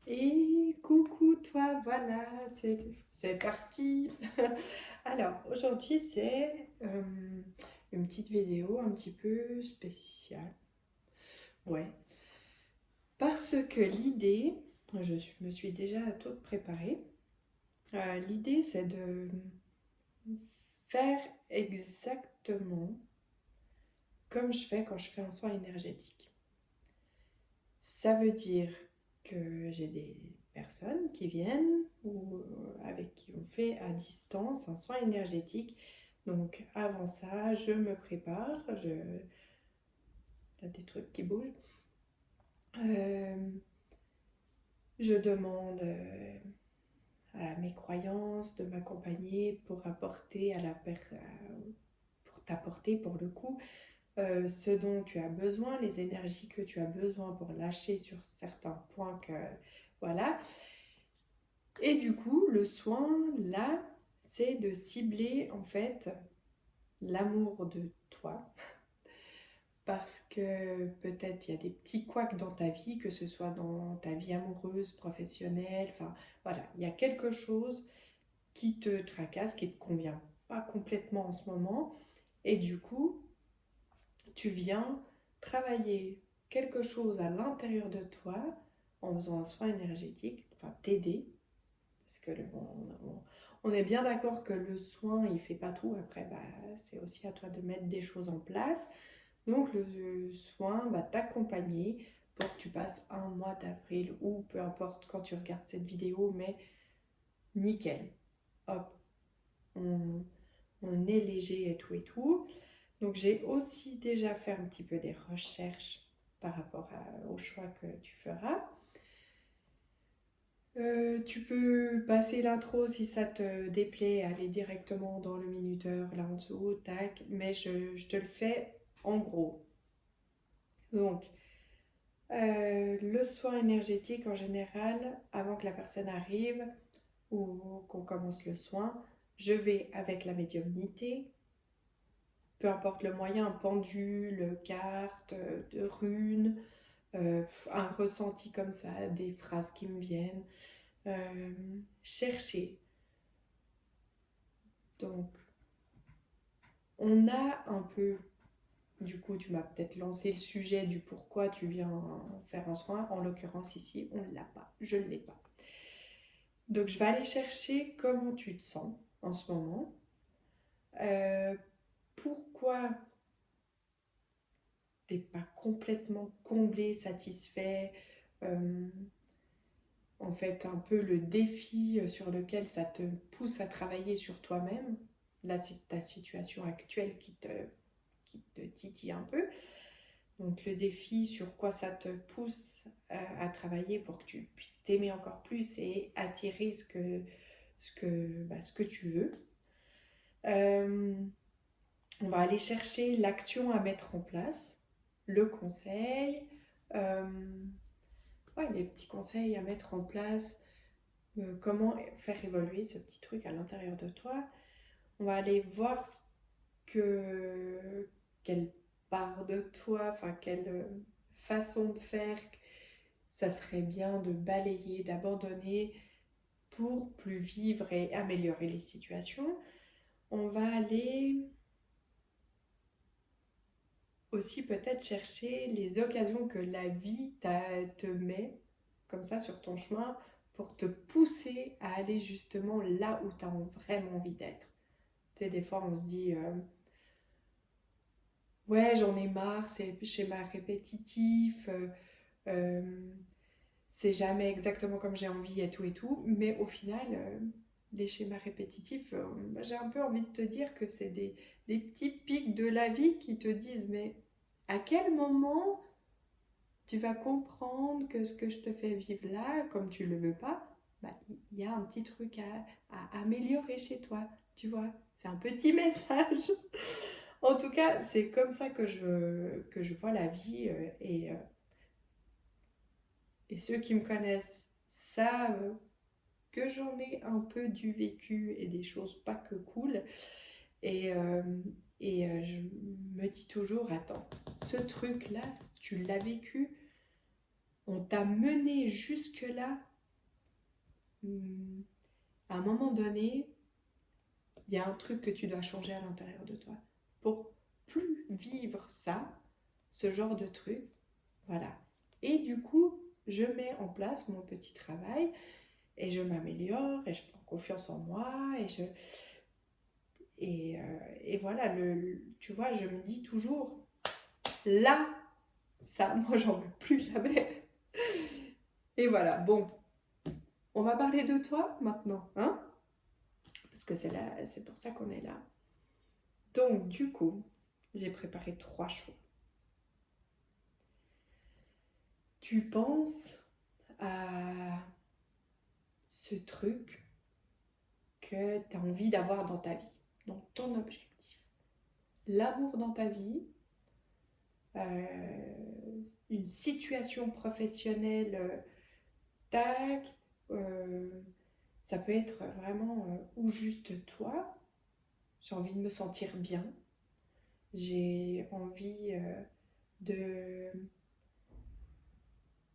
Et coucou toi, voilà, c'est parti. Alors aujourd'hui c'est une petite vidéo un petit peu spéciale. Ouais, parce que l'idée, me suis déjà toute préparée. L'idée c'est de faire exactement comme je fais quand je fais un soin énergétique. Ça veut dire que j'ai des personnes qui viennent ou avec qui on fait à distance un soin énergétique. Donc avant ça, je me prépare, il y a des trucs qui bougent. Euh, je demande à mes croyances de m'accompagner pour apporter pour t'apporter pour le coup ce dont tu as besoin, les énergies que tu as besoin pour lâcher sur certains points que voilà. Et du coup, le soin, là, c'est de cibler en fait l'amour de toi. Parce que peut-être il y a des petits couacs dans ta vie, que ce soit dans ta vie amoureuse, professionnelle, enfin voilà, il y a quelque chose qui te tracasse, qui ne te convient pas complètement en ce moment. Et du coup, tu viens travailler quelque chose à l'intérieur de toi en faisant un soin énergétique, enfin t'aider. Parce que on est bien d'accord que le soin, il fait pas tout. Après, bah, c'est aussi à toi de mettre des choses en place. Donc le soin va t'accompagner pour que tu passes un mois d'avril ou peu importe quand tu regardes cette vidéo, mais nickel. Hop, on, on est léger et tout et tout. Donc j'ai aussi déjà fait un petit peu des recherches par rapport au choix que tu feras. Tu peux passer l'intro si ça te déplaît, aller directement dans le minuteur là en dessous, tac, mais je te le fais en gros. Donc, le soin énergétique en général, avant que la personne arrive ou qu'on commence le soin, je vais avec la médiumnité, peu importe le moyen, pendule, carte, de runes, un ressenti comme ça, des phrases qui me viennent, euh, chercher. Donc, on a un peu, du coup, tu m'as peut-être lancé le sujet du pourquoi tu viens faire un soin. En l'occurrence, ici, on ne l'a pas. Je ne l'ai pas. Donc, je vais aller chercher comment tu te sens en ce moment. Euh, Pourquoi tu n'es pas complètement comblé, satisfait. euh, En fait, un peu le défi sur lequel ça te pousse à travailler sur toi-même. Là, c'est ta situation actuelle qui te titille un peu. Donc le défi, sur quoi ça te pousse à travailler pour que tu puisses t'aimer encore plus et attirer ce que tu veux. Euh, on va aller chercher l'action à mettre en place, le conseil, euh, ouais, les petits conseils à mettre en place, comment faire évoluer ce petit truc à l'intérieur de toi. On va aller voir quelle part de toi, enfin quelle façon de faire ça serait bien de balayer, d'abandonner pour plus vivre et améliorer les situations. On va aller aussi peut-être chercher les occasions que la vie te met comme ça sur ton chemin pour te pousser à aller justement là où tu as vraiment envie d'être. Tu sais, des fois on se dit ouais, j'en ai marre, c'est schéma répétitif, euh, c'est jamais exactement comme j'ai envie et tout, mais au final, les schémas répétitifs, j'ai un peu envie de te dire que c'est des petits pics de la vie qui te disent, mais à quel moment tu vas comprendre que ce que je te fais vivre là, comme tu le veux pas, bah, il y a un petit truc à améliorer chez toi, tu vois, c'est un petit message. En tout cas, c'est comme ça que je vois la vie et ceux qui me connaissent savent que j'en ai un peu du vécu et des choses pas que cool. Et, euh, je me dis toujours, attends, ce truc-là, tu l'as vécu, on t'a mené jusque-là, à un moment donné, il y a un truc que tu dois changer à l'intérieur de toi pour plus vivre ça, ce genre de truc. Voilà. Et du coup, je mets en place mon petit travail et je m'améliore et je prends confiance en moi et voilà, tu vois, je me dis toujours, là, ça, moi, j'en veux plus jamais. Et voilà, bon, on va parler de toi maintenant, hein? Parce que c'est pour ça qu'on est là. Donc, du coup, j'ai préparé 3 choix. Tu penses à ce truc que tu as envie d'avoir dans ta vie, donc ton objectif. L'amour dans ta vie, une situation professionnelle, tac, euh, ça peut être vraiment ou juste toi. J'ai envie de me sentir bien, j'ai envie de,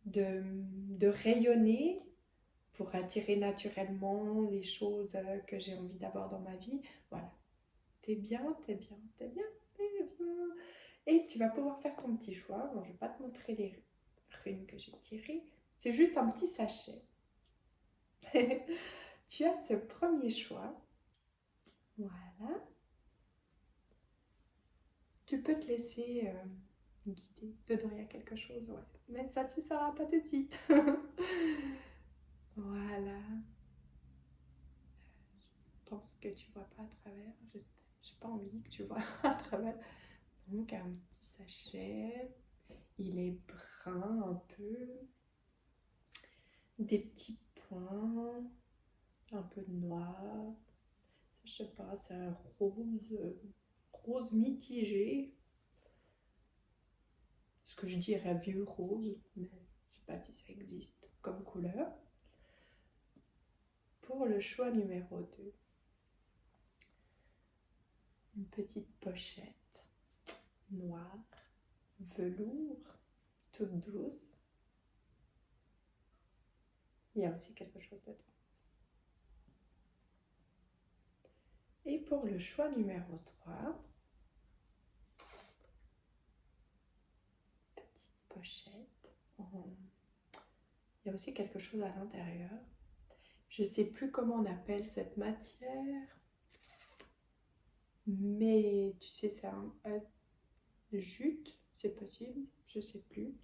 de rayonner pour attirer naturellement les choses que j'ai envie d'avoir dans ma vie. Voilà, t'es bien, t'es bien, t'es bien, t'es bien. Et tu vas pouvoir faire ton petit choix. Bon, je ne vais pas te montrer les runes que j'ai tirées. C'est juste un petit sachet. Tu as ce premier choix. Voilà. Tu peux te laisser guider. Dedans, il y a quelque chose, ouais. Mais ça, tu ne sauras pas tout de suite. Voilà. Je pense que tu ne vois pas à travers. J'espère. J'ai pas envie que tu vois à travers. Donc, un petit sachet. Il est brun un peu. Des petits points. Un peu de noir. Je sais pas, c'est un rose mitigé. Ce que je dirais vieux rose, mais je sais pas si ça existe comme couleur. Pour le choix numéro 2, une petite pochette noire, velours, toute douce. Il y a aussi quelque chose dedans. Et pour le choix numéro 3, petite pochette. Il y a aussi quelque chose à l'intérieur. Je ne sais plus comment on appelle cette matière, mais tu sais, c'est un jute, c'est possible, je ne sais plus.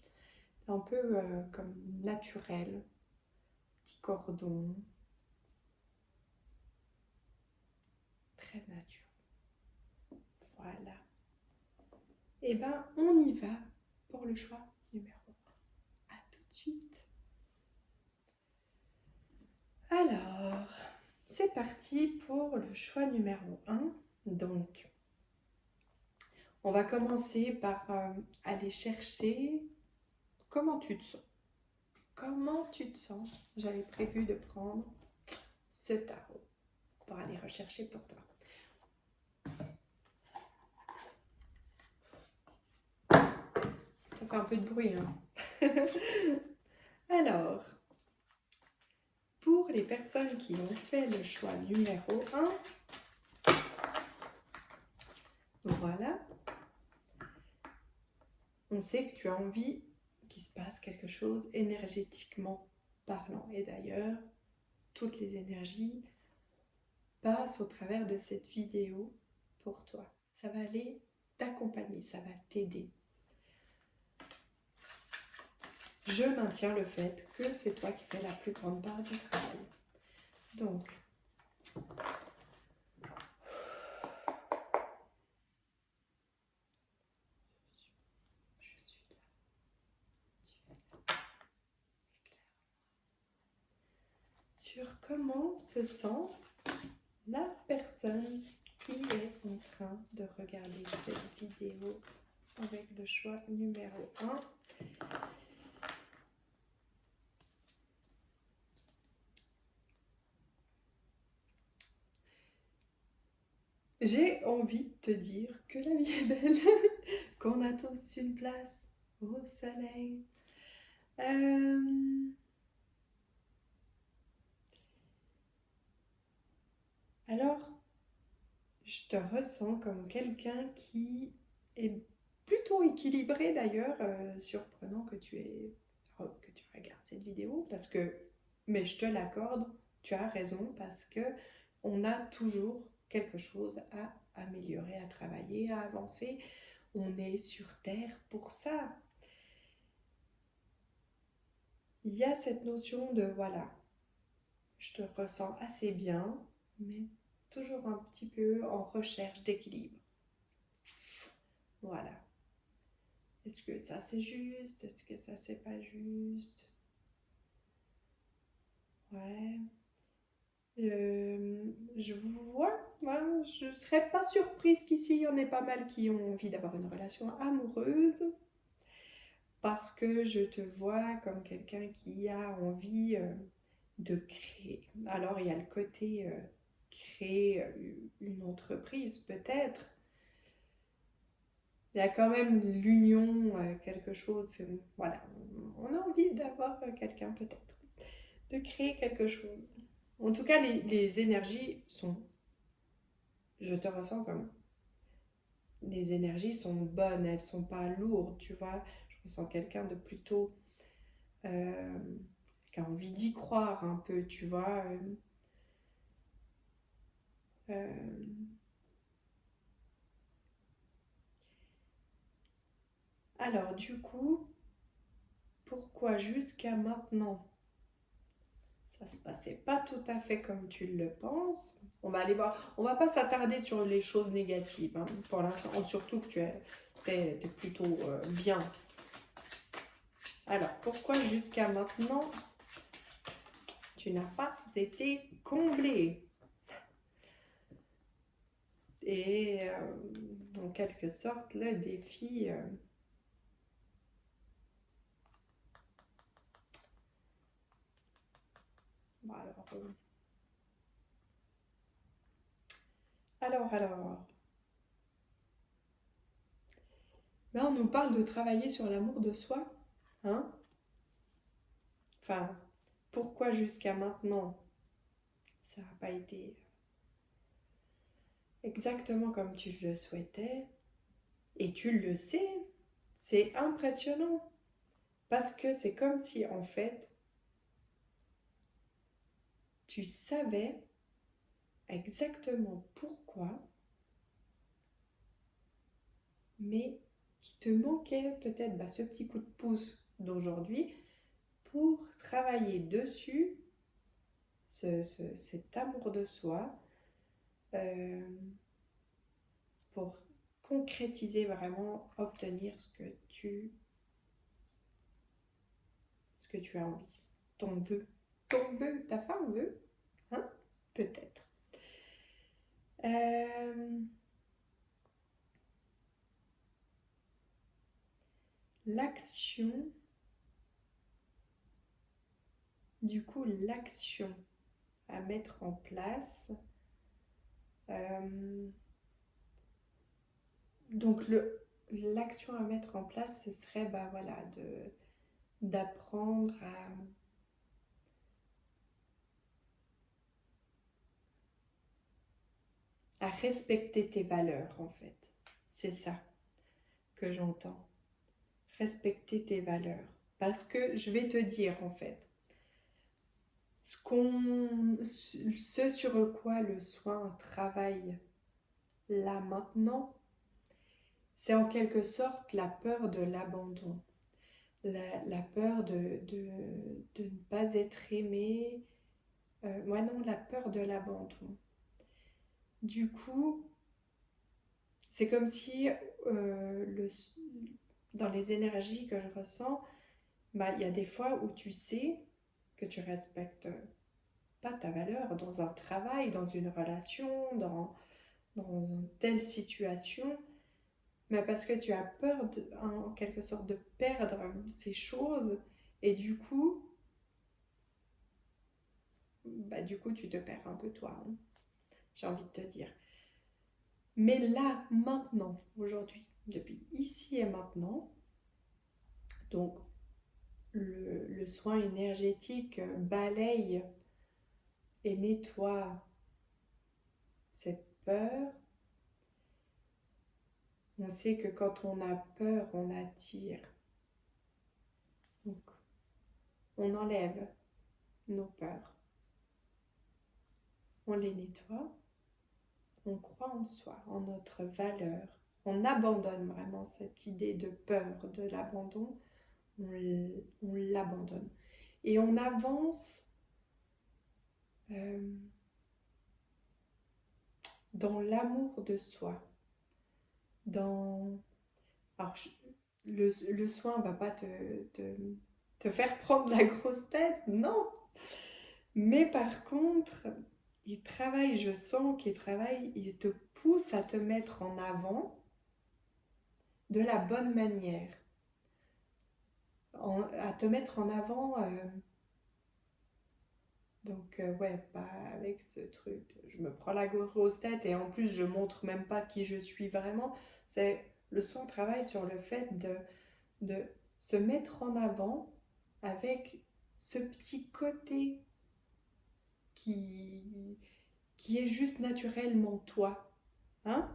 Un peu comme naturel, petit cordon, très naturel. Voilà. Et ben, on y va pour le choix numéro 1. À tout de suite. Alors, c'est parti pour le choix numéro 1. Donc, on va commencer par aller chercher comment tu te sens. Comment tu te sens? J'avais prévu de prendre ce tarot pour aller rechercher pour toi. Ça fait un peu de bruit, hein? Alors, pour les personnes qui ont fait le choix numéro 1, voilà, on sait que tu as envie qu'il se passe quelque chose énergétiquement parlant. Et d'ailleurs, toutes les énergies passent au travers de cette vidéo pour toi. Ça va aller t'accompagner, ça va t'aider. Je maintiens le fait que c'est toi qui fais la plus grande part du travail. Donc, je suis là. Tu es là. Sur comment se sent la personne qui est en train de regarder cette vidéo avec le choix numéro 1. J'ai envie de te dire que la vie est belle, qu'on a tous une place au soleil. Je te ressens comme quelqu'un qui est plutôt équilibré d'ailleurs, surprenant que tu regardes cette vidéo parce que, mais je te l'accorde, tu as raison parce que on a toujours quelque chose à améliorer, à travailler, à avancer. On est sur Terre pour ça. Il y a cette notion de voilà, je te ressens assez bien, mais toujours un petit peu en recherche d'équilibre. Voilà. Est-ce que ça c'est juste? Est-ce que ça c'est pas juste? Ouais. Je vous vois, hein, je ne serais pas surprise qu'ici il y en ait pas mal qui ont envie d'avoir une relation amoureuse parce que je te vois comme quelqu'un qui a envie de créer. Alors il y a le côté créer une entreprise peut-être. Il y a quand même l'union, quelque chose. Voilà, on a envie d'avoir quelqu'un peut-être, de créer quelque chose. En tout cas, les énergies sont, je te ressens comme, les énergies sont bonnes, elles sont pas lourdes, tu vois. Je ressens quelqu'un de plutôt, euh, qui a envie d'y croire un peu, tu vois. Euh, Alors, du coup, pourquoi jusqu'à maintenant ça se passait pas tout à fait comme tu le penses? On va aller voir. On va pas s'attarder sur les choses négatives, hein, pour l'instant, surtout que t'es plutôt bien. Alors, pourquoi jusqu'à maintenant tu n'as pas été comblé? Et en quelque sorte, le défi. Bon, alors. Là, on nous parle de travailler sur l'amour de soi, hein? Enfin, pourquoi jusqu'à maintenant ça n'a pas été exactement comme tu le souhaitais? Et tu le sais, c'est impressionnant. Parce que c'est comme si, en fait, tu savais exactement pourquoi, mais qu'il te manquait peut-être ce petit coup de pouce d'aujourd'hui pour travailler dessus, cet amour de soi, euh, pour concrétiser vraiment, obtenir ce que tu as envie. Ton vœu. Ton vœu, ta femme veut, hein? Peut-être. Euh, L'action, du coup, l'action à mettre en place. Euh, donc, l'action à mettre en place, ce serait voilà, d'apprendre à respecter tes valeurs, en fait. C'est ça que j'entends. Respecter tes valeurs. Parce que je vais te dire, en fait, ce sur quoi le soin travaille là maintenant, c'est en quelque sorte la peur de l'abandon, la peur de ne pas être aimé, ouais non, la peur de l'abandon. Du coup, c'est comme si dans les énergies que je ressens, il y a des fois où tu sais que tu respectes pas ta valeur dans un travail, dans une relation, dans telle situation, mais parce que tu as peur en quelque sorte de perdre ces choses et du coup tu te perds un peu toi, hein, j'ai envie de te dire. Mais là, maintenant, aujourd'hui, depuis ici et maintenant, donc le soin énergétique balaye et nettoie cette peur, On sait que quand on a peur, on attire. Donc, on enlève nos peurs, on les nettoie, on croit en soi, en notre valeur. On abandonne vraiment cette idée de peur, de l'abandon. On l'abandonne. Et on avance euh, dans l'amour de soi. Dans... Alors, le soin ne va pas te faire prendre la grosse tête, non. Mais par contre, il travaille, je sens qu'il travaille, il te pousse à te mettre en avant de la bonne manière. À te mettre en avant, ouais, pas avec ce truc, je me prends la grosse tête et en plus je montre même pas qui je suis vraiment. C'est le soin travaille sur le fait de se mettre en avant avec ce petit côté qui, qui est juste naturellement toi. Hein?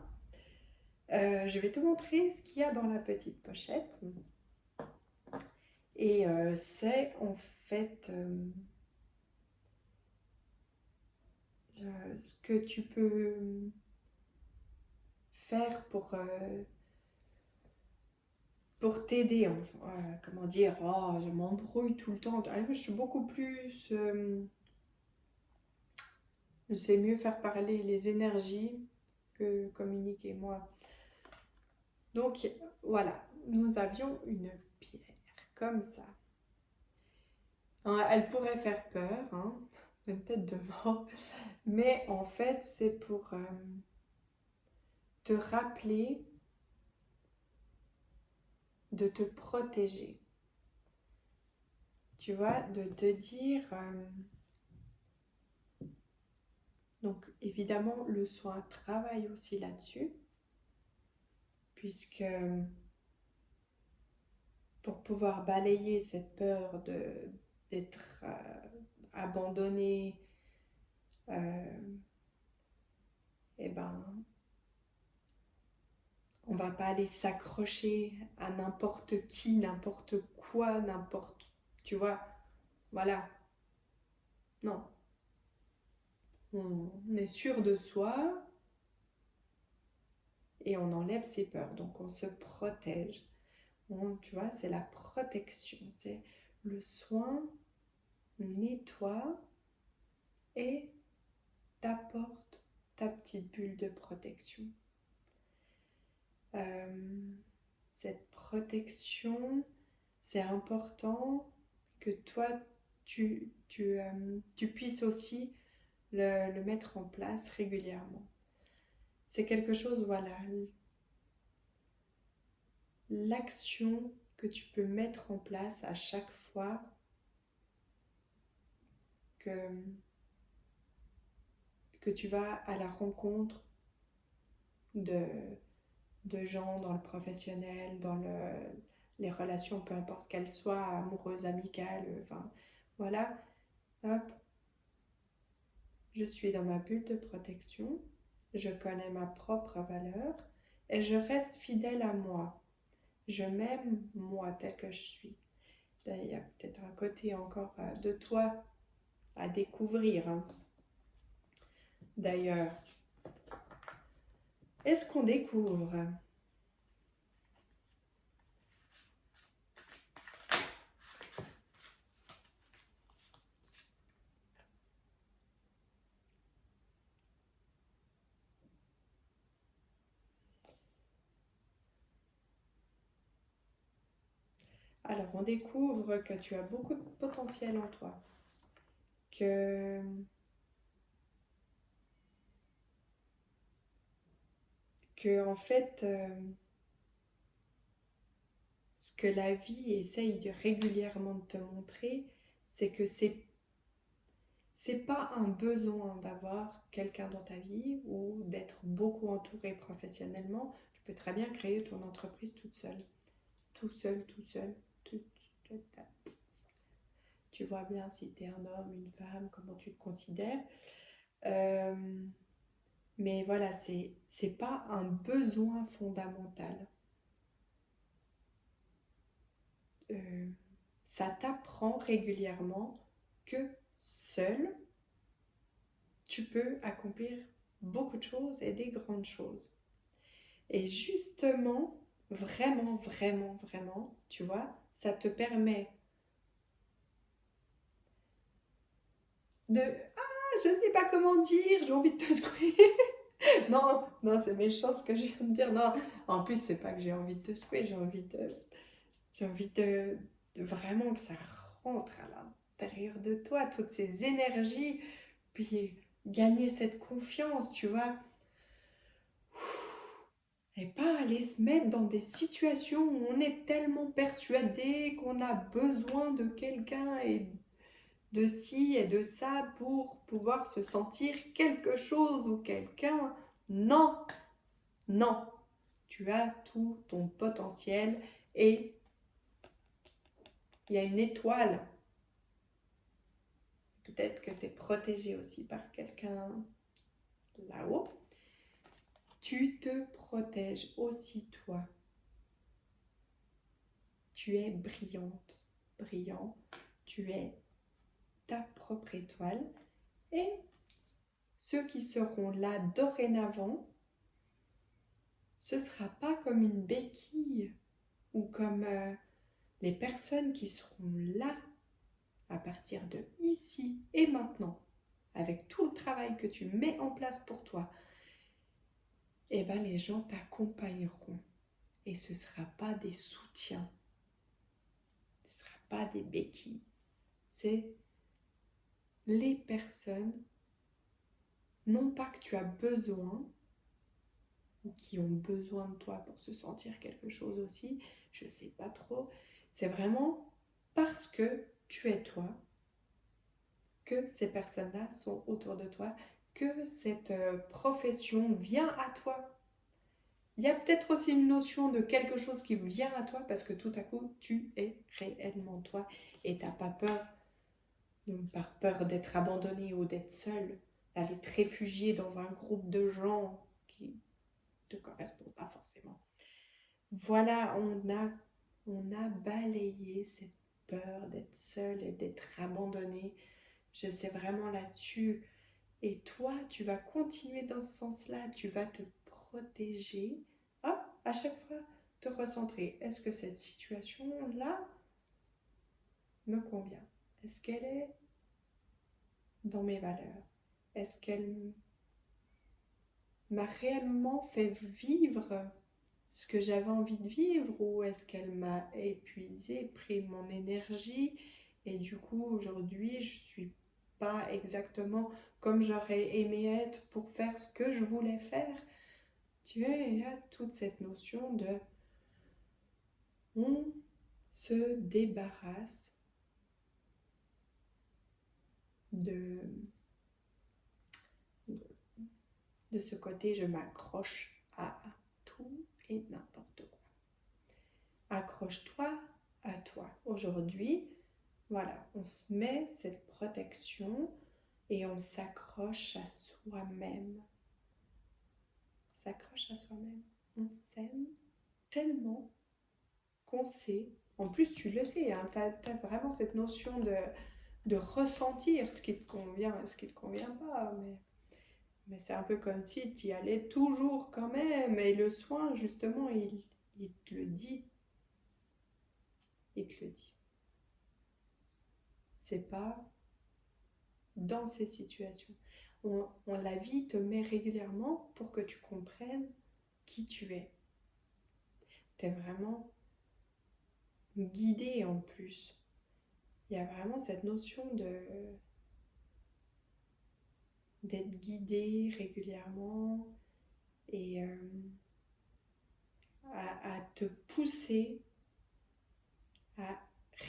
Je vais te montrer ce qu'il y a dans la petite pochette. Et c'est en fait ce que tu peux faire pour t'aider. Comment dire, oh, je m'embrouille tout le temps. Je suis beaucoup plus... je sais mieux faire parler les énergies que communiquer moi. Donc voilà, nous avions une pierre comme ça. Hein, elle pourrait faire peur, hein, une tête de mort, mais en fait c'est pour te rappeler de te protéger. Tu vois, de te dire... donc évidemment, le soin travaille aussi là-dessus, puisque pour pouvoir balayer cette peur d'être abandonné, eh ben, on va pas aller s'accrocher à n'importe qui, n'importe quoi, n'importe... Tu vois, voilà. Non. On est sûr de soi et on enlève ses peurs. Donc on se protège. Tu vois, c'est la protection. C'est le soin nettoie et t'apporte ta petite bulle de protection. Cette protection, c'est important que toi, tu puisses aussi le mettre en place régulièrement. C'est quelque chose, voilà, l'action que tu peux mettre en place à chaque fois que tu vas à la rencontre de, de gens dans le professionnel, dans les relations, peu importe qu'elles soient, amoureuses, amicales, enfin, voilà, hop, je suis dans ma bulle de protection, je connais ma propre valeur et je reste fidèle à moi. Je m'aime moi tel que je suis. Il y a peut-être un côté encore de toi à découvrir. Hein. D'ailleurs, est-ce qu'on découvre? Alors, on découvre que tu as beaucoup de potentiel en toi. Que en fait, ce que la vie essaye régulièrement de te montrer, c'est que c'est pas un besoin d'avoir quelqu'un dans ta vie ou d'être beaucoup entouré professionnellement. Tu peux très bien créer ton entreprise toute seule. Tout seul, tout seul. Tu vois bien si tu es un homme, une femme, comment tu te considères. Mais voilà, c'est pas un besoin fondamental. Euh, Ça t'apprend régulièrement que seul, tu peux accomplir beaucoup de choses et des grandes choses. Et justement, vraiment, vraiment, vraiment, tu vois, ça te permet de... Ah, je ne sais pas comment dire, j'ai envie de te secouer. Non, non, c'est méchant ce que je viens de dire. Non, en plus, c'est pas que j'ai envie de te secouer, j'ai envie de vraiment que ça rentre à l'intérieur de toi, toutes ces énergies, puis gagner cette confiance, tu vois. Et pas aller se mettre dans des situations où on est tellement persuadé qu'on a besoin de quelqu'un et de ci et de ça pour pouvoir se sentir quelque chose ou quelqu'un. Non, non. Tu as tout ton potentiel et il y a une étoile. Peut-être que tu es protégé aussi par quelqu'un là-haut. Tu te protèges aussi toi. Tu es brillante, brillant. Tu es ta propre étoile. Et ceux qui seront là dorénavant, ce ne sera pas comme une béquille ou comme les personnes qui seront là à partir de ici et maintenant, avec tout le travail que tu mets en place pour toi. Et bien les gens t'accompagneront et ce ne sera pas des soutiens, ce ne sera pas des béquilles. C'est les personnes, non pas que tu as besoin, ou qui ont besoin de toi pour se sentir quelque chose aussi, je ne sais pas trop. C'est vraiment parce que tu es toi que ces personnes-là sont autour de toi, que cette profession vient à toi. Il y a peut-être aussi une notion de quelque chose qui vient à toi parce que tout à coup, tu es réellement toi et tu n'as pas peur, par peur d'être abandonné ou d'être seul, d'aller te réfugier dans un groupe de gens qui ne te correspondent pas forcément. Voilà, on a balayé cette peur d'être seul et d'être abandonné. Je sais vraiment là-dessus. Et toi, tu vas continuer dans ce sens-là. Tu vas te protéger. Hop, à chaque fois, te recentrer. Est-ce que cette situation-là me convient? Est-ce qu'elle est dans mes valeurs? Est-ce qu'elle m'a réellement fait vivre ce que j'avais envie de vivre ou est-ce qu'elle m'a épuisé, pris mon énergie et du coup aujourd'hui je suis pas exactement comme j'aurais aimé être pour faire ce que je voulais faire. Tu vois, il y a toute cette notion de on se débarrasse de, de ce côté je m'accroche à tout et n'importe quoi. Accroche-toi à toi. Aujourd'hui, voilà, on se met cette protection et on s'accroche à soi-même. S'accroche à soi-même. On s'aime tellement qu'on sait. En plus, tu le sais, hein, tu as vraiment cette notion de ressentir ce qui te convient et ce qui ne te convient pas. Mais c'est un peu comme si tu y allais toujours quand même. Et le soin, justement, il te le dit. Il te le dit. C'est pas dans ces situations. La vie te met régulièrement pour que tu comprennes qui tu es. Tu es vraiment guidé en plus. Il y a vraiment cette notion d'être guidé régulièrement et à te pousser à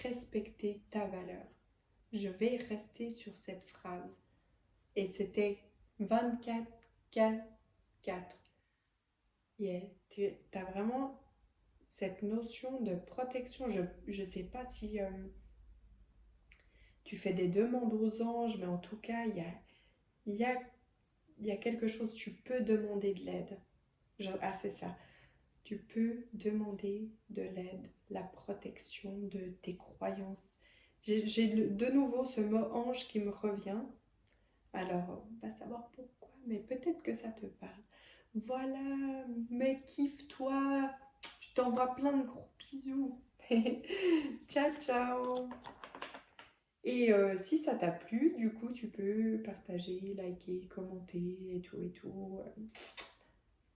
respecter ta valeur. Je vais rester sur cette phrase. Et c'était 24 4 4. Yeah. Tu as vraiment cette notion de protection. Je ne sais pas si tu fais des demandes aux anges, mais en tout cas, il y a il y a quelque chose, tu peux demander de l'aide. Ah, c'est ça. Tu peux demander de l'aide, la protection de tes croyances. J'ai de nouveau ce mot ange qui me revient. Alors, on va savoir pourquoi, mais peut-être que ça te parle. Voilà, mais kiffe-toi. Je t'envoie plein de gros bisous. Ciao, ciao. Et si ça t'a plu, du coup, tu peux partager, liker, commenter et tout et tout.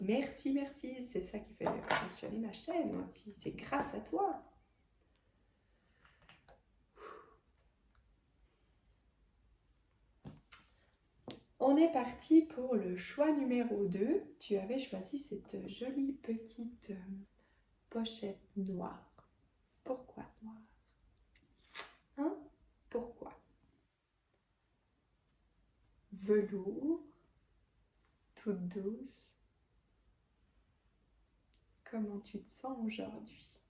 Merci, merci. C'est ça qui fait fonctionner ma chaîne aussi. C'est grâce à toi. On est parti pour le choix numéro 2. Tu avais choisi cette jolie petite pochette noire. Pourquoi noire? Hein? Pourquoi? Velours, toute douce. Comment tu te sens aujourd'hui?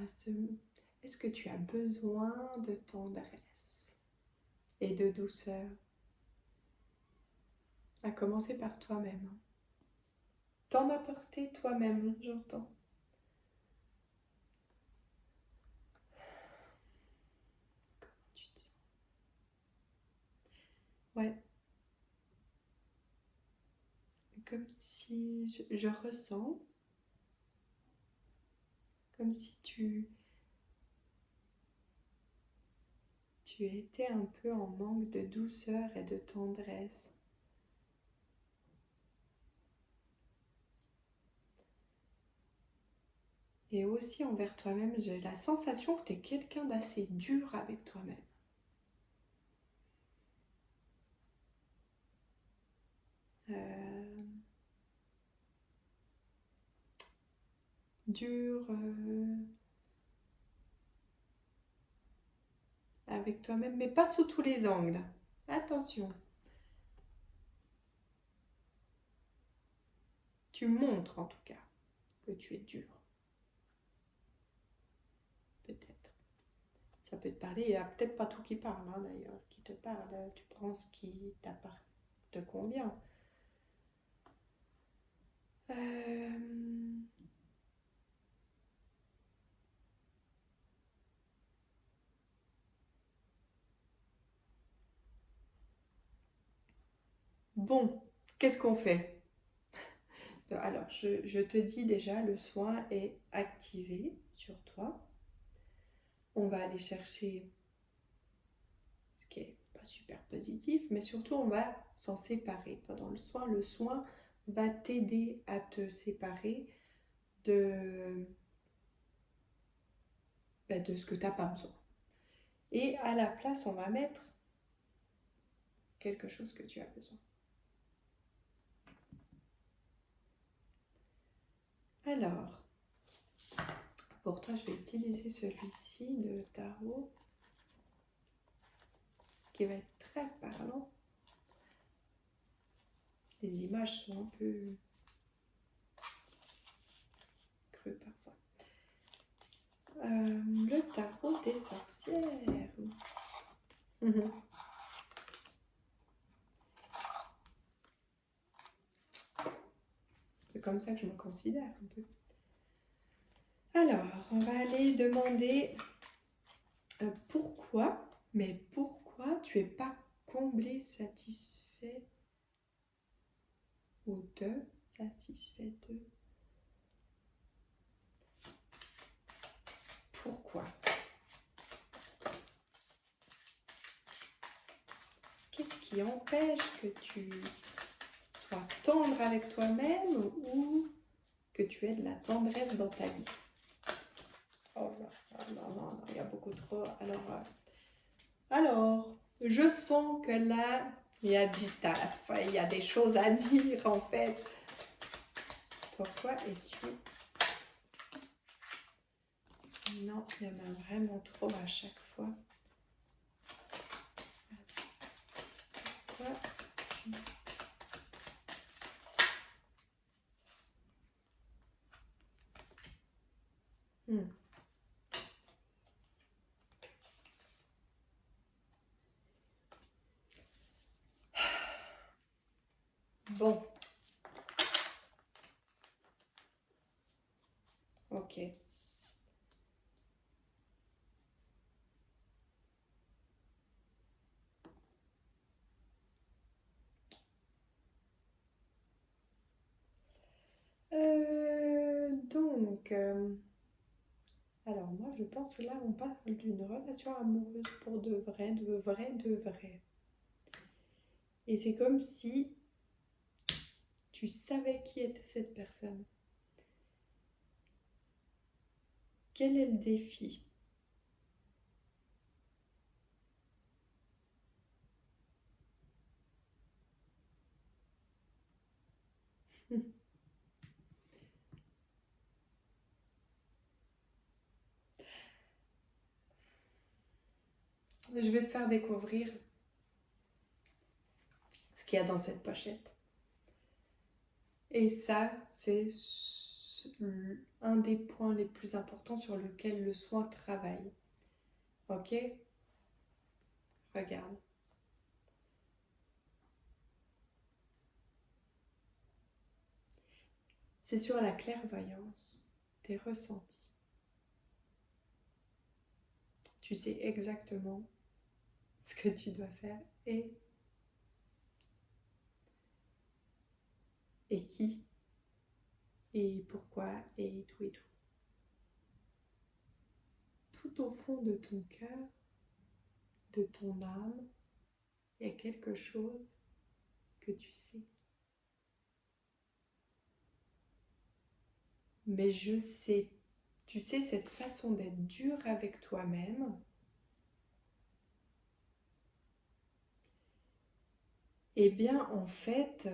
Est-ce que tu as besoin de tendresse et de douceur? À commencer par toi-même. T'en apporter toi-même, j'entends. Comment tu te sens? Ouais. Comme si je ressens, comme si tu étais un peu en manque de douceur et de tendresse. Et aussi envers toi-même, j'ai la sensation que tu es quelqu'un d'assez dur avec toi-même. Dur avec toi-même, mais pas sous tous les angles. Attention. Tu montres en tout cas que tu es dur. Peut-être. Ça peut te parler. Il n'y a peut-être pas tout qui parle hein, d'ailleurs, qui te parle. Tu prends ce qui te convient. Bon, qu'est-ce qu'on fait? Alors, je te dis déjà, le soin est activé sur toi. On va aller chercher ce qui est pas super positif, mais surtout on va s'en séparer. Pendant le soin va t'aider à te séparer de ce que tu n'as pas besoin. Et à la place, on va mettre quelque chose que tu as besoin. Alors, pour toi, je vais utiliser celui-ci de tarot qui va être très parlant. Les images sont un peu creux parfois. Le tarot des sorcières. C'est comme ça que je me considère un peu. Alors, on va aller demander pourquoi tu n'es pas comblé, satisfait ou satisfait de. Pourquoi? Qu'est-ce qui empêche que tu sois tendre avec toi-même ou que tu aies de la tendresse dans ta vie? Oh non, il y a beaucoup trop. Alors, je sens que là, il y a du taf, il y a des choses à dire en fait. Pourquoi es-tu... Non, il y en a vraiment trop à chaque fois. Pourquoi Bon. Ok. Donc, alors moi je pense que là on parle d'une relation amoureuse pour de vrai, de vrai, de vrai. Et c'est comme si tu savais qui était cette personne. Quel est le défi? Je vais te faire découvrir ce qu'il y a dans cette pochette. Et ça, c'est un des points les plus importants sur lequel le soin travaille. Ok? Regarde. C'est sur la clairvoyance, tes ressentis. Tu sais exactement ce que tu dois faire et qui et pourquoi et tout et tout. Tout au fond de ton cœur, de ton âme, il y a quelque chose que tu sais. Mais je sais, tu sais, cette façon d'être dur avec toi-même, eh bien, en fait,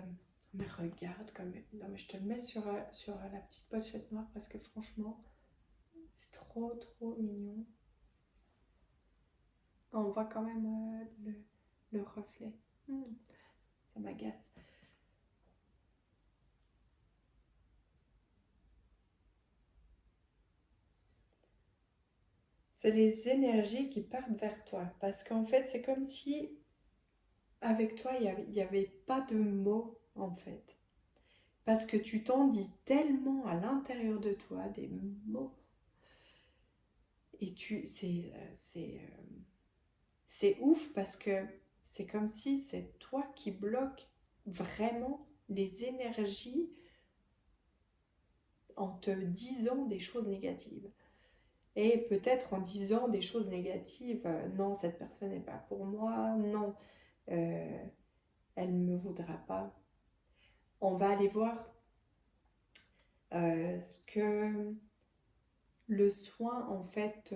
mais regarde comme... Non, mais je te le mets sur la petite pochette noire parce que franchement, c'est trop, trop mignon. On voit quand même le reflet. Ça m'agace. C'est les énergies qui partent vers toi. Parce qu'en fait, c'est comme si avec toi, il n'y avait pas de mots, en fait. Parce que tu t'en dis tellement à l'intérieur de toi, des mots. Et c'est ouf parce que c'est comme si c'est toi qui bloques vraiment les énergies en te disant des choses négatives. Et peut-être en disant des choses négatives, non, cette personne n'est pas pour moi, non, elle ne me voudra pas. On va aller voir ce que le soin, en fait,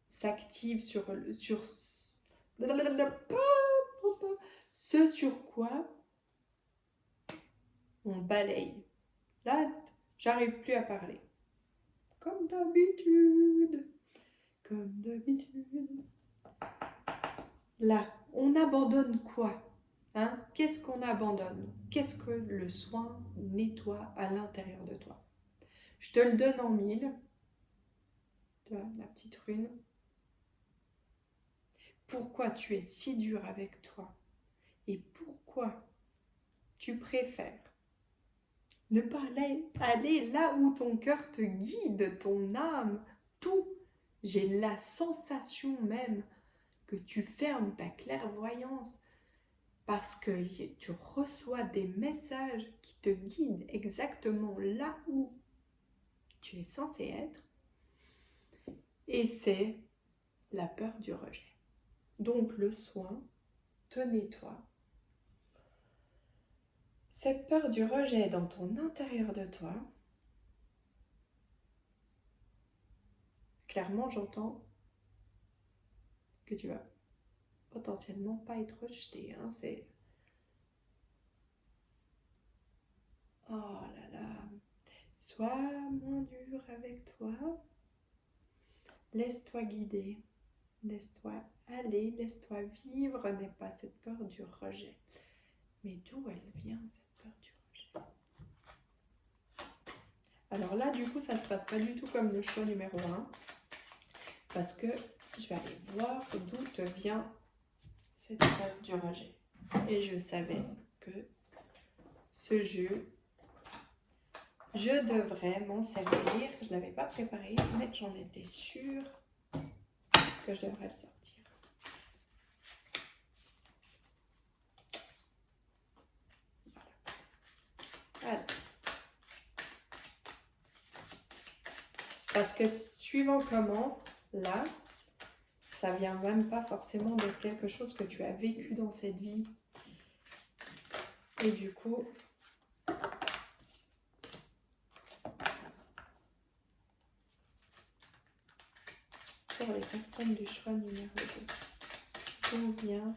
s'active sur ce sur quoi on balaye. Là, j'arrive plus à parler. Comme d'habitude. Comme d'habitude. Là, on abandonne quoi? Hein? Qu'est-ce qu'on abandonne? Qu'est-ce que le soin nettoie à l'intérieur de toi? Je te le donne en mille. Tu vois, la petite rune. Pourquoi tu es si dur avec toi? Et pourquoi tu préfères ne pas aller là où ton cœur te guide, ton âme, tout. J'ai la sensation même que tu fermes ta clairvoyance parce que tu reçois des messages qui te guident exactement là où tu es censé être. Et c'est la peur du rejet. Donc le soin te nettoie. Cette peur du rejet dans ton intérieur de toi, clairement j'entends que tu vas potentiellement pas être rejeté. Hein, c'est... Oh là là, sois moins dur avec toi, laisse-toi guider, laisse-toi aller, laisse-toi vivre, n'aie pas cette peur du rejet. Mais d'où elle vient cette peur du rejet? Alors là, du coup, ça se passe pas du tout comme le choix numéro 1, parce que je vais aller voir d'où te vient cette peur du rejet. Et je savais que ce jeu, je devrais m'en servir. Je ne l'avais pas préparé, mais j'en étais sûre que je devrais le sortir. Voilà. Parce que suivant comment, là, ça vient même pas forcément de quelque chose que tu as vécu dans cette vie. Et du coup, pour les personnes du choix numéro 2, d'où vient...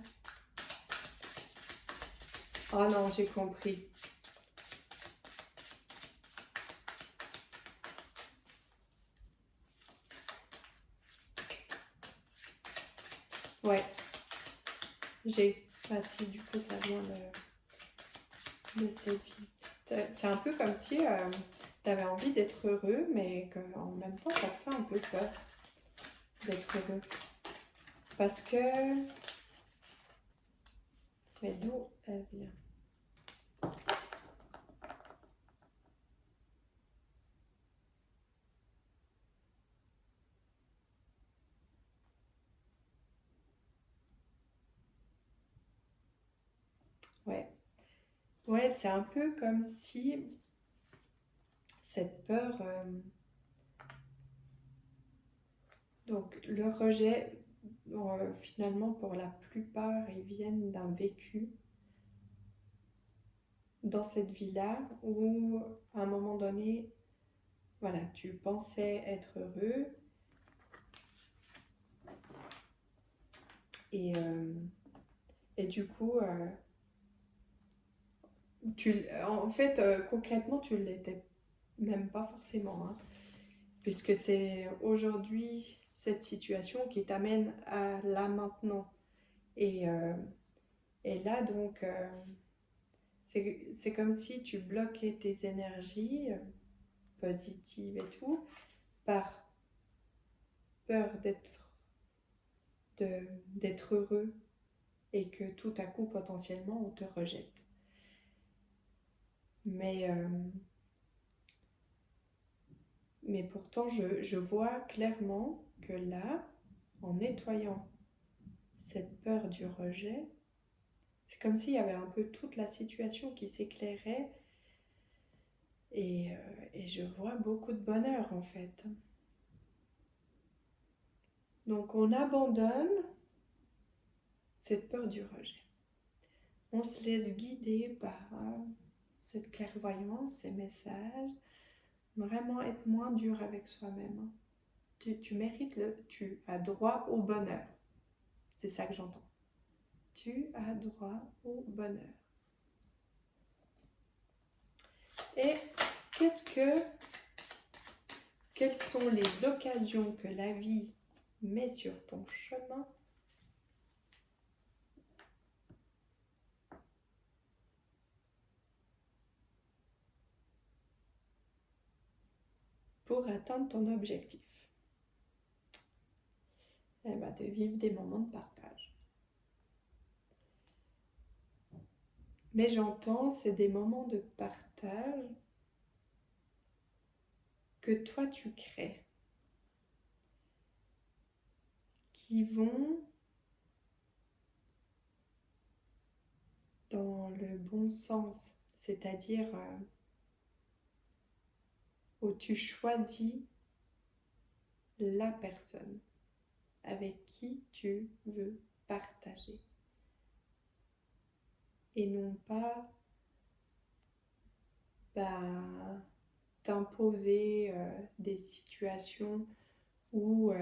Oh non, j'ai compris. Ouais, ah si, du coup, ça vient de cette vie. C'est un peu comme si tu avais envie d'être heureux, mais qu'en même temps, ça te fait un peu peur d'être heureux. Parce que... Mais d'où elle vient? Ouais. Ouais, c'est un peu comme si cette peur... donc, le rejet, finalement, pour la plupart, ils viennent d'un vécu dans cette vie-là où, à un moment donné, voilà, tu pensais être heureux et du coup, en fait, concrètement, tu ne l'étais même pas forcément, hein, puisque c'est aujourd'hui cette situation qui t'amène à là maintenant. Et, là, donc, c'est comme si tu bloquais tes énergies positives et tout par peur d'être heureux et que tout à coup, potentiellement, on te rejette. Mais pourtant, je vois clairement que là, en nettoyant cette peur du rejet, c'est comme s'il y avait un peu toute la situation qui s'éclairait et je vois beaucoup de bonheur en fait. Donc on abandonne cette peur du rejet. On se laisse guider par cette clairvoyance, ces messages, vraiment être moins dur avec soi-même. Tu mérites tu as droit au bonheur. C'est ça que j'entends. Tu as droit au bonheur. Et quelles sont les occasions que la vie met sur ton chemin pour atteindre ton objectif? Eh bien, de vivre des moments de partage. Mais j'entends, c'est des moments de partage que toi tu crées, qui vont dans le bon sens, c'est-à-dire où tu choisis la personne avec qui tu veux partager et non pas t'imposer des situations où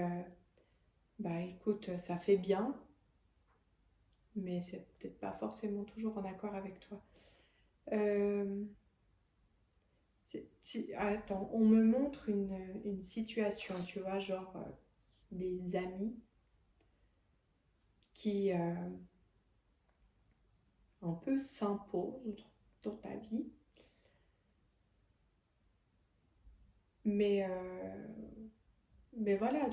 écoute, ça fait bien, mais c'est peut-être pas forcément toujours en accord avec toi. Attends, on me montre une situation, tu vois, genre des amis qui un peu s'imposent dans ta vie, mais voilà,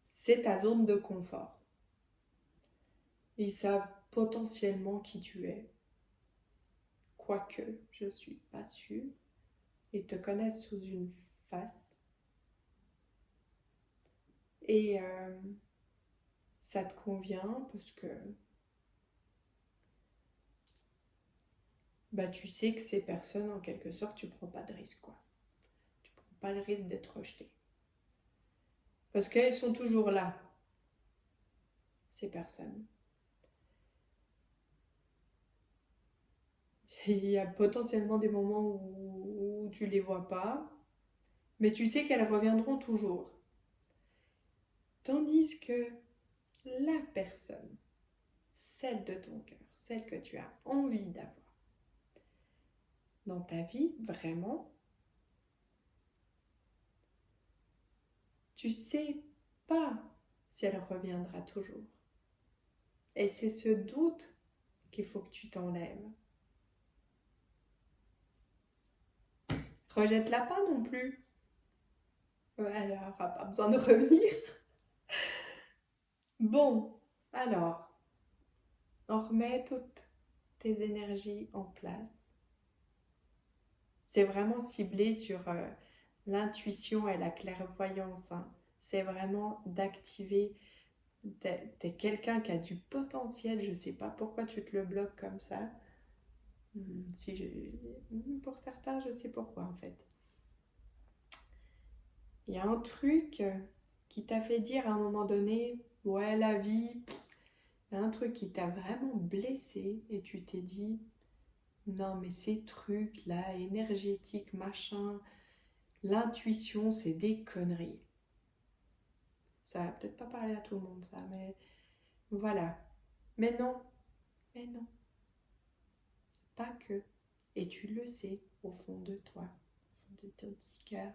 c'est ta zone de confort. Ils savent potentiellement qui tu es. Quoique, je ne suis pas sûre. Ils te connaissent sous une face. Et ça te convient parce que bah, tu sais que ces personnes, en quelque sorte, tu prends pas de risque, quoi. Tu prends pas le risque d'être rejeté. Parce qu'elles sont toujours là, ces personnes. Et il y a potentiellement des moments où tu les vois pas, mais tu sais qu'elles reviendront toujours. Tandis que la personne, celle de ton cœur, celle que tu as envie d'avoir dans ta vie, vraiment, tu sais pas si elle reviendra toujours. Et c'est ce doute qu'il faut que tu t'enlèves. Rejette-la pas non plus. Elle n'aura pas besoin de revenir. Bon, alors, on remet toutes tes énergies en place. C'est vraiment ciblé sur l'intuition et la clairvoyance. Hein. C'est vraiment d'activer. T'es quelqu'un qui a du potentiel, je ne sais pas pourquoi tu te le bloques comme ça. Pour certains, je sais pourquoi en fait. Il y a un truc qui t'a fait dire à un moment donné, ouais, la vie, il y a un truc qui t'a vraiment blessé et tu t'es dit, non, mais ces trucs-là, énergétiques, machin, l'intuition, c'est des conneries. Ça va peut-être pas parler à tout le monde, ça, mais voilà. Mais non, pas que. Et tu le sais au fond de toi, au fond de ton petit cœur.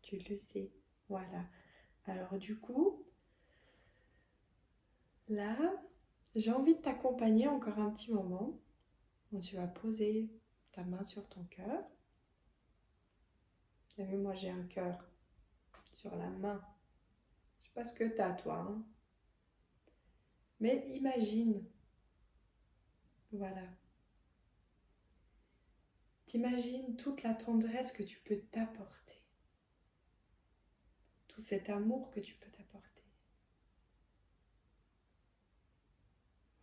Tu le sais. Voilà. Alors du coup, là, j'ai envie de t'accompagner encore un petit moment. Donc, tu vas poser ta main sur ton cœur. Tu as vu, moi j'ai un cœur sur la main. Je sais pas ce que tu as toi. Hein. Mais imagine, voilà. T'imagines toute la tendresse que tu peux t'apporter. Tout cet amour que tu peux t'apporter.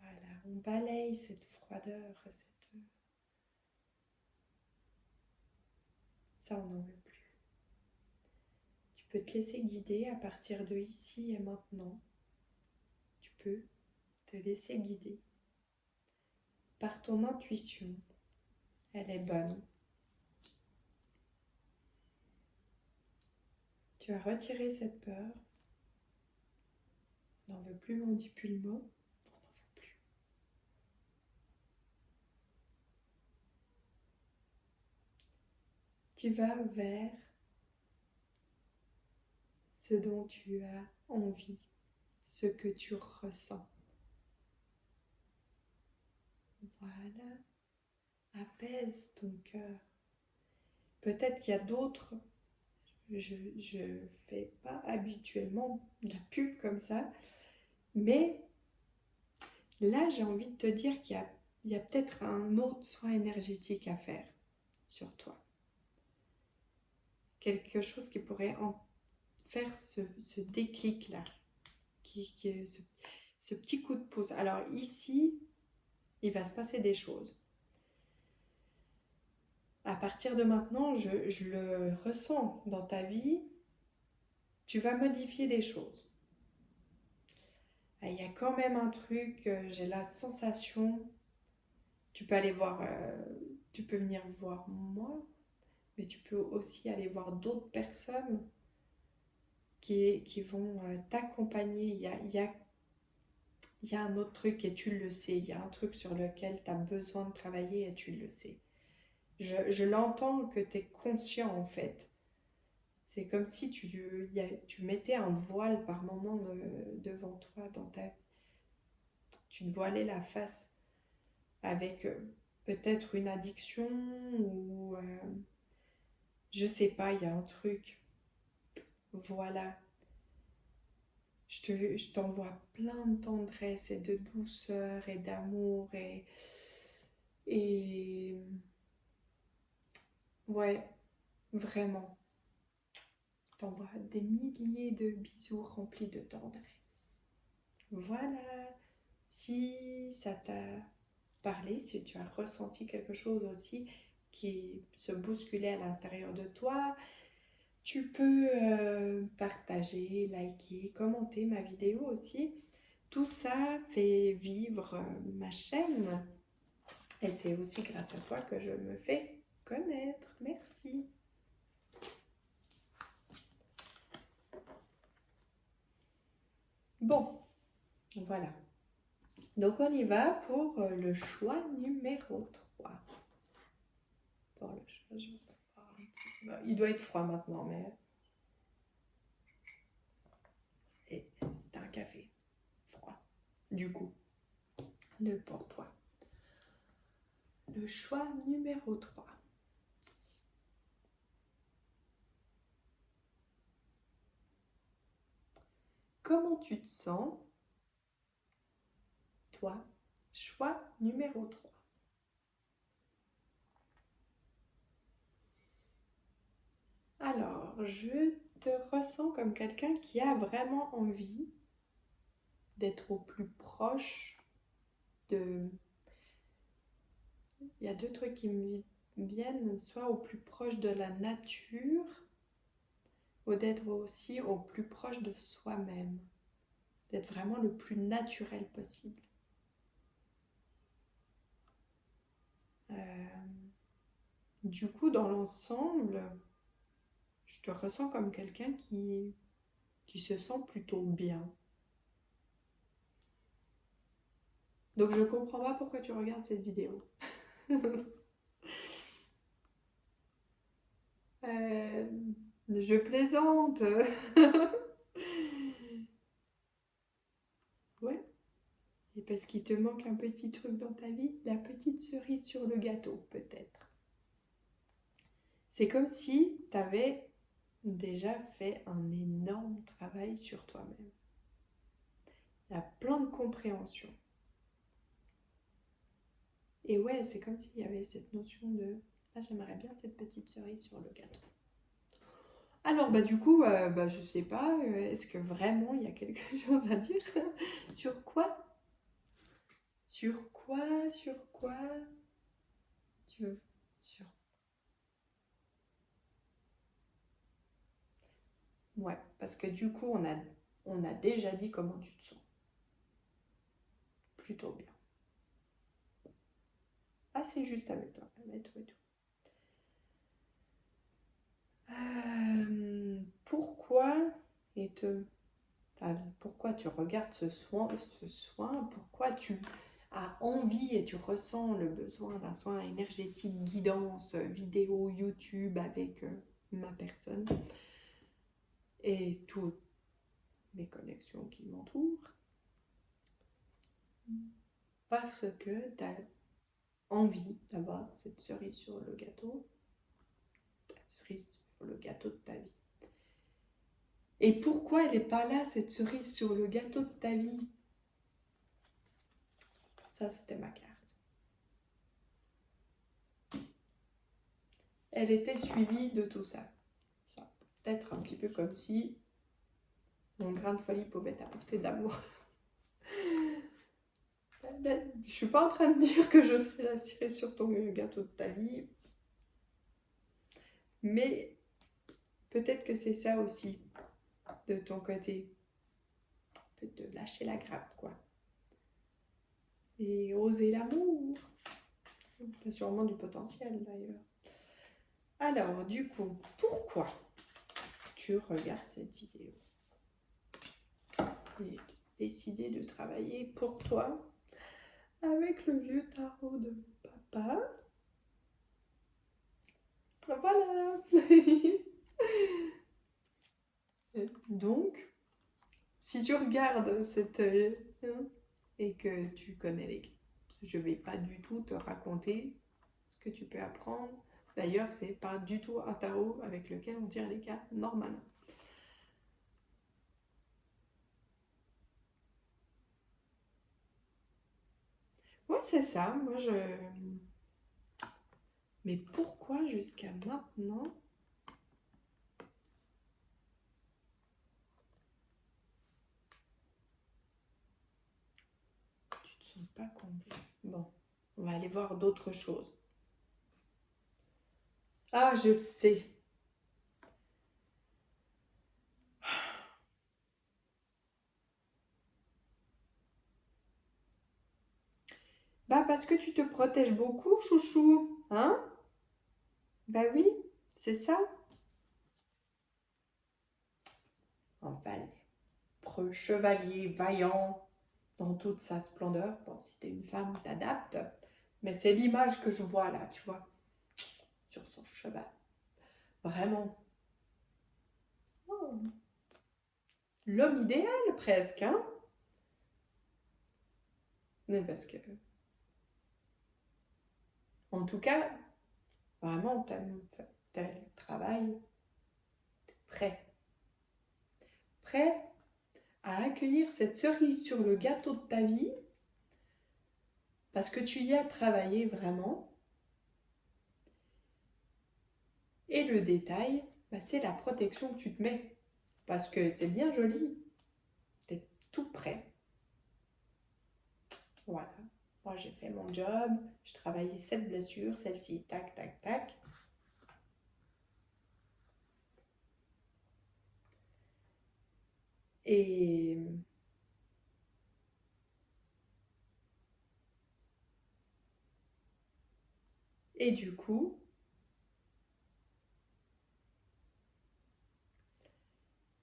Voilà, on balaye cette froideur, ça on n'en veut plus. Tu peux te laisser guider à partir de ici et maintenant. Tu peux te laisser guider par ton intuition. Elle est bonne. Tu as retiré cette peur. On n'en veut plus, on ne dit plus le mot. On n'en veut plus. Tu vas vers ce dont tu as envie, ce que tu ressens. Voilà. Apaise ton cœur. Peut-être qu'il y a d'autres. Je ne fais pas habituellement de la pub comme ça. Mais là, j'ai envie de te dire qu'il y a peut-être un autre soin énergétique à faire sur toi. Quelque chose qui pourrait en faire ce déclic-là, ce petit coup de pouce. Alors ici, il va se passer des choses. À partir de maintenant, je le ressens dans ta vie, tu vas modifier des choses. Il y a quand même un truc, j'ai la sensation, tu peux aller voir, tu peux venir voir moi, mais tu peux aussi aller voir d'autres personnes qui vont t'accompagner. Il y a un autre truc et tu le sais, il y a un truc sur lequel tu as besoin de travailler et tu le sais. Je l'entends que tu es conscient en fait. C'est comme si tu mettais un voile par moment devant toi, tu te voilais la face avec peut-être une addiction ou je sais pas, il y a un truc. Voilà. je t'envoie plein de tendresse et de douceur et d'amour et ouais, vraiment. Je t'envoie des milliers de bisous remplis de tendresse. Voilà. Si ça t'a parlé, si tu as ressenti quelque chose aussi qui se bousculait à l'intérieur de toi, tu peux partager, liker, commenter ma vidéo aussi. Tout ça fait vivre ma chaîne. Et c'est aussi grâce à toi que je me fais connaître. Merci. Bon, voilà. Donc on y va pour le choix numéro 3. Pour le choix, je vais voir un petit peu. Il doit être froid maintenant, mais... Et c'est un café froid. Du coup, pour toi. Le choix numéro 3. Comment tu te sens, toi? Choix numéro 3. Alors, je te ressens comme quelqu'un qui a vraiment envie d'être au plus proche de... Il y a deux trucs qui me viennent, soit au plus proche de la nature, ou d'être aussi au plus proche de soi-même, d'être vraiment le plus naturel possible. Du coup, dans l'ensemble, je te ressens comme quelqu'un qui se sent plutôt bien. Donc je comprends pas pourquoi tu regardes cette vidéo. Je plaisante. Ouais. Et parce qu'il te manque un petit truc dans ta vie, la petite cerise sur le gâteau, peut-être. C'est comme si tu avais déjà fait un énorme travail sur toi-même. Il y a plein de compréhension. Et ouais, c'est comme s'il y avait cette notion de ah, j'aimerais bien cette petite cerise sur le gâteau. Alors, bah, du coup, je sais pas, est-ce que vraiment il y a quelque chose à dire sur quoi? Sur quoi? Sur quoi? Tu veux? Sur... Ouais, parce que du coup, on a déjà dit comment tu te sens. Plutôt bien. Ah, c'est juste avec toi. Avec toi et tout. Pourquoi et te... pourquoi tu regardes ce soin, pourquoi tu as envie et tu ressens le besoin d'un soin énergétique, guidance, vidéo, YouTube avec ma personne et toutes mes connexions qui m'entourent, parce que tu as envie d'avoir cette cerise sur le gâteau, cerise sur le gâteau de ta vie. Et pourquoi elle n'est pas là, cette cerise sur le gâteau de ta vie? Ça, c'était ma carte. Elle était suivie de tout ça. Ça peut être un petit peu comme si mon grain de folie pouvait t'apporter d'amour. Je ne suis pas en train de dire que je serai la cerise sur ton gâteau de ta vie, mais peut-être que c'est ça aussi de ton côté. Peut te lâcher la grappe, quoi. Et oser l'amour. T'as sûrement du potentiel d'ailleurs. Alors, du coup, pourquoi tu regardes cette vidéo et décider de travailler pour toi avec le vieux tarot de papa? Voilà. Donc, si tu regardes cette et que tu connais les cartes, je ne vais pas du tout te raconter ce que tu peux apprendre. D'ailleurs, c'est pas du tout un tarot avec lequel on tire les cartes normalement. Ouais, c'est ça. Moi, je... Mais pourquoi jusqu'à maintenant, tu te sens pas comblé? Bon, on va aller voir d'autres choses. Ah, je sais. Bah, parce que tu te protèges beaucoup, chouchou. Hein? Bah oui, c'est ça. Un valet, preux chevalier, vaillant, dans toute sa splendeur. Bon, si t'es une femme, t'adaptes. Mais c'est l'image que je vois là, tu vois, sur son cheval. Vraiment. Oh, l'homme idéal, presque, hein? Mais parce que, en tout cas, vraiment, t'aimes tel travail, prêt. Prêt à accueillir cette cerise sur le gâteau de ta vie, parce que tu y as travaillé vraiment. Et le détail, bah, c'est la protection que tu te mets. Parce que c'est bien joli, t'es tout prêt. Voilà. Moi, j'ai fait mon job, j'ai travaillé cette blessure, celle-ci, tac, tac, tac. Et, et du coup,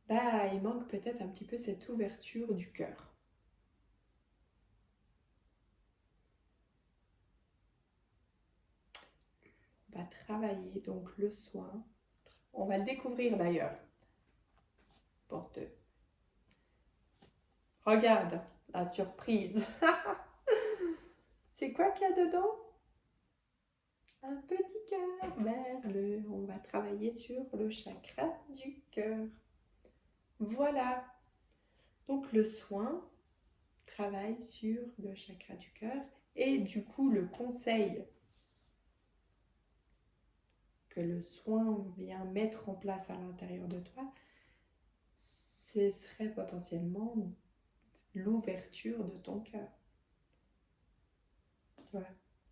bah, il manque peut-être un petit peu cette ouverture du cœur. On va travailler donc le soin. On va le découvrir d'ailleurs. Pour te... Regarde la surprise. C'est quoi qu'il y a dedans? Un petit cœur bleu. On va travailler sur le chakra du cœur. Voilà. Donc le soin travaille sur le chakra du cœur et du coup le conseil que le soin vient mettre en place à l'intérieur de toi, ce serait potentiellement l'ouverture de ton cœur. Tu vois,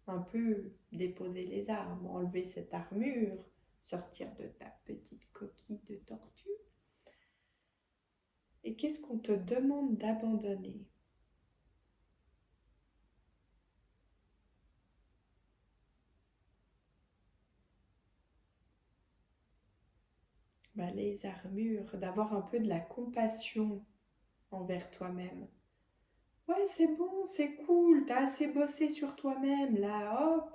un peu déposer les armes, enlever cette armure, sortir de ta petite coquille de tortue. Et qu'est-ce qu'on te demande d'abandonner? Bah, les armures, d'avoir un peu de la compassion envers toi-même. Ouais, c'est bon, c'est cool, t'as assez bossé sur toi-même, là, hop,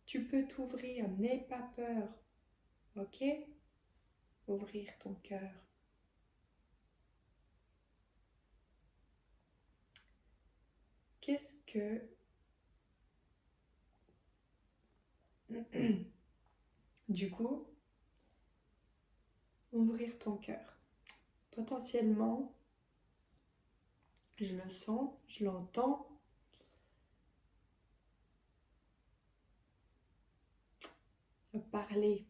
tu peux t'ouvrir, n'aie pas peur, ok? Ouvrir ton cœur. Qu'est-ce que... Du coup, ouvrir ton cœur. Potentiellement, je le sens, je l'entends, parler,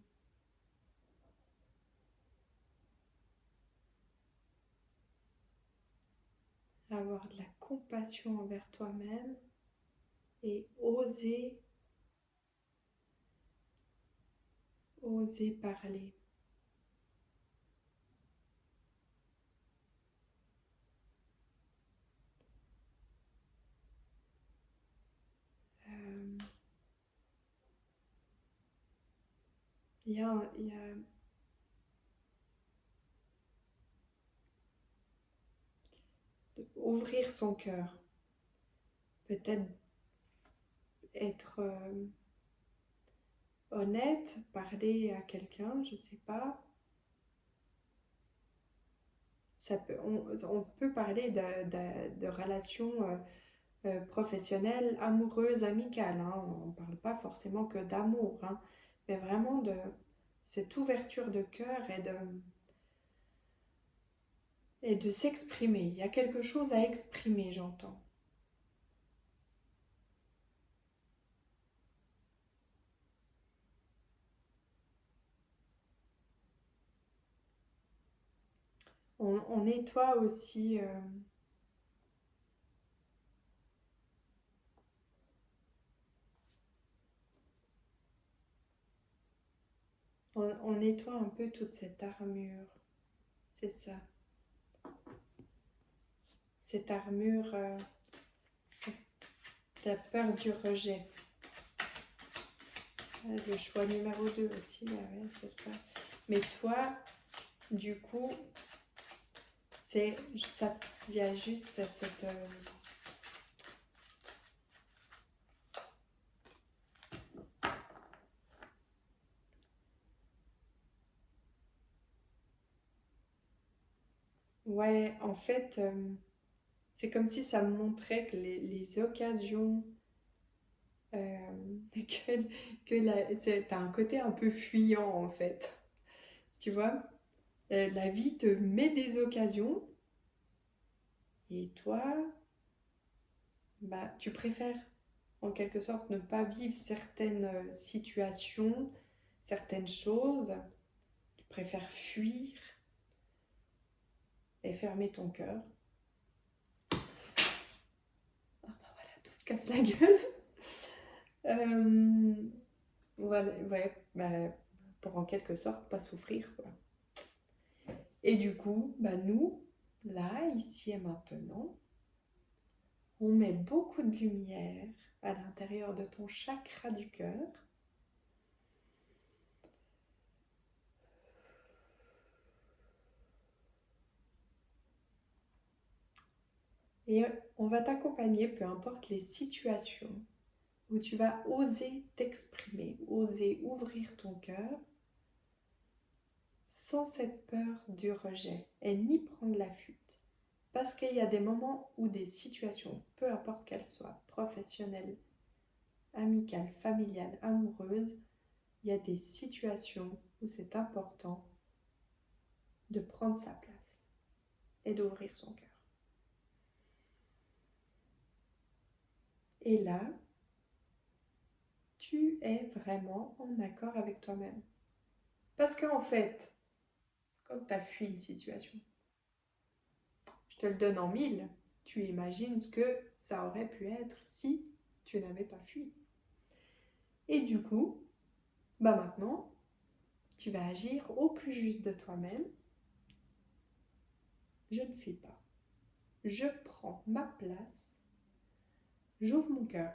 avoir de la compassion envers toi-même et oser parler. Euh, il y a ouvrir son cœur, peut-être être honnête, parler à quelqu'un, je sais pas. On peut parler de relations professionnelles, amoureuses, amicales. Hein. On ne parle pas forcément que d'amour, hein, mais vraiment de cette ouverture de cœur et de s'exprimer. Il y a quelque chose à exprimer, j'entends. On nettoie aussi, on nettoie un peu toute cette armure. C'est ça. Cette armure, la peur du rejet. Le choix numéro 2 aussi, bah ouais, c'est ça. Mais toi, du coup, c'est ça, il y a juste cette ouais, en fait, c'est comme si ça me montrait que les occasions que, t'as un côté un peu fuyant en fait. Tu vois, la vie te met des occasions et toi, bah, tu préfères en quelque sorte ne pas vivre certaines situations, certaines choses. Tu préfères fuir et fermer ton cœur. Ah bah voilà, tout se casse la gueule. Euh, voilà, ouais, bah, pour en quelque sorte pas souffrir, quoi. Et du coup, bah nous, là, ici et maintenant, on met beaucoup de lumière à l'intérieur de ton chakra du cœur. Et on va t'accompagner, peu importe les situations, où tu vas oser t'exprimer, oser ouvrir ton cœur sans cette peur du rejet et ni prendre la fuite. Parce qu'il y a des moments où des situations, peu importe qu'elles soient, professionnelles, amicales, familiales, amoureuses, il y a des situations où c'est important de prendre sa place et d'ouvrir son cœur. Et là, tu es vraiment en accord avec toi-même. Parce qu'en fait, quand tu as fui une situation, je te le donne en mille, tu imagines ce que ça aurait pu être si tu n'avais pas fui. Et du coup, bah maintenant, tu vas agir au plus juste de toi-même. Je ne fuis pas. Je prends ma place. J'ouvre mon cœur.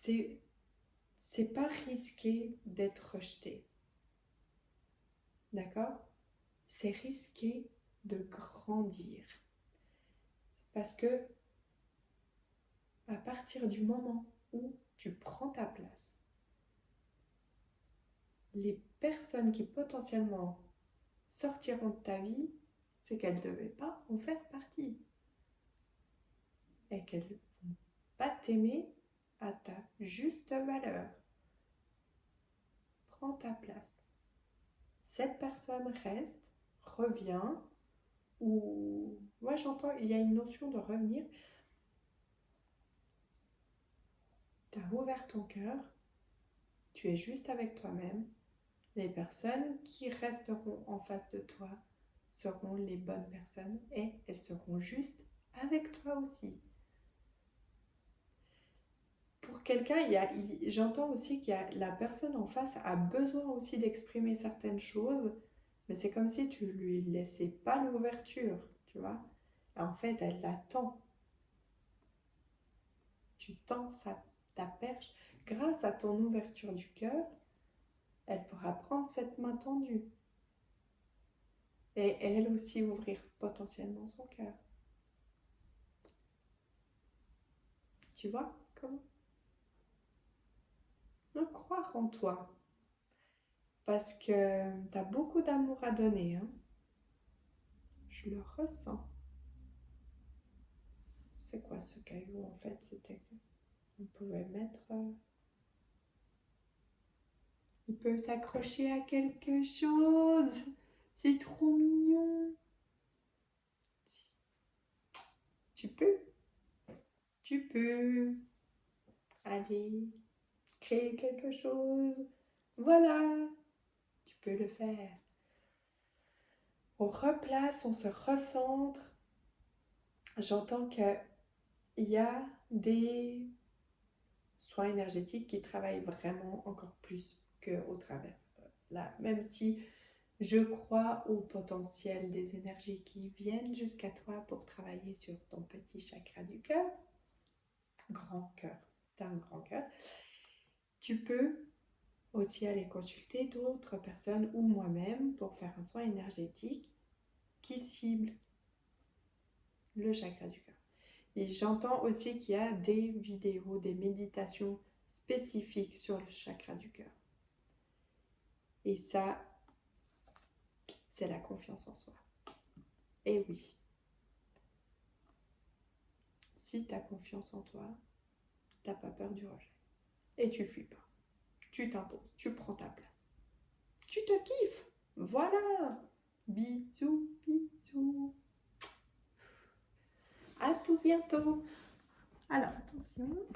C'est pas risqué d'être rejeté. D'accord? C'est risqué de grandir. Parce que à partir du moment où tu prends ta place, les personnes qui potentiellement sortiront de ta vie, c'est qu'elles ne devaient pas en faire partie. Et qu'elles ne vont pas t'aimer à ta juste valeur. Prends ta place. Cette personne reste, revient, ou... Moi j'entends, il y a une notion de revenir. Tu as ouvert ton cœur, tu es juste avec toi-même. Les personnes qui resteront en face de toi seront les bonnes personnes et elles seront juste avec toi aussi. Pour quelqu'un, j'entends aussi qu'il y a la personne en face a besoin aussi d'exprimer certaines choses, mais c'est comme si tu lui laissais pas l'ouverture, tu vois. En fait, elle l'attend. Tu tends ta perche. Grâce à ton ouverture du cœur, elle pourra prendre cette main tendue et elle aussi ouvrir potentiellement son cœur. Tu vois comment? Donc, croire en toi. Parce que tu as beaucoup d'amour à donner. Hein. Je le ressens. C'est quoi ce caillou en fait? C'était qu'on pouvait mettre. Il peut s'accrocher à quelque chose. C'est trop mignon. Tu peux. Tu peux. Allez. Créer quelque chose. Voilà. Tu peux le faire. On replace, on se recentre. J'entends qu'il y a des soins énergétiques qui travaillent vraiment encore plus qu'au travers. Là, même si je crois au potentiel des énergies qui viennent jusqu'à toi pour travailler sur ton petit chakra du cœur, grand cœur, tu as un grand cœur, tu peux aussi aller consulter d'autres personnes ou moi-même pour faire un soin énergétique qui cible le chakra du cœur. Et j'entends aussi qu'il y a des vidéos, des méditations spécifiques sur le chakra du cœur. Et ça, c'est la confiance en soi. Et oui, si tu as confiance en toi, tu n'as pas peur du rejet. Et tu fuis pas. Tu t'imposes, tu prends ta place. Tu te kiffes. Voilà. Bisous, bisous. À tout bientôt. Alors, attention.